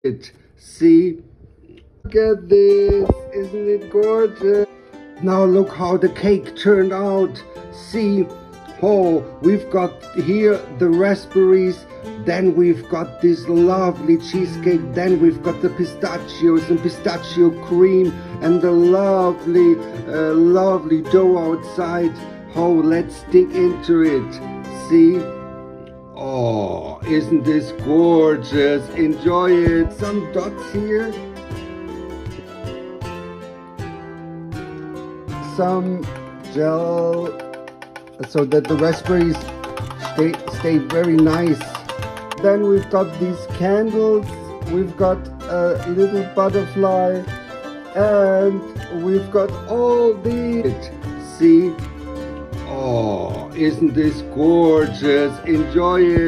it. See? Look at this. Isn't it gorgeous? Now look how the cake turned out. See? Oh, we've got here the raspberries. Then we've got this lovely cheesecake. Then we've got the pistachios and pistachio cream and the lovely, lovely dough outside. Oh, let's dig into it. See? Oh, isn't this gorgeous? Enjoy it. Some dots here. Some gel so that the raspberries stay very nice. Then we've got these candles. We've got a little butterfly. And we've got all these. See? Oh, isn't this gorgeous? Enjoy it.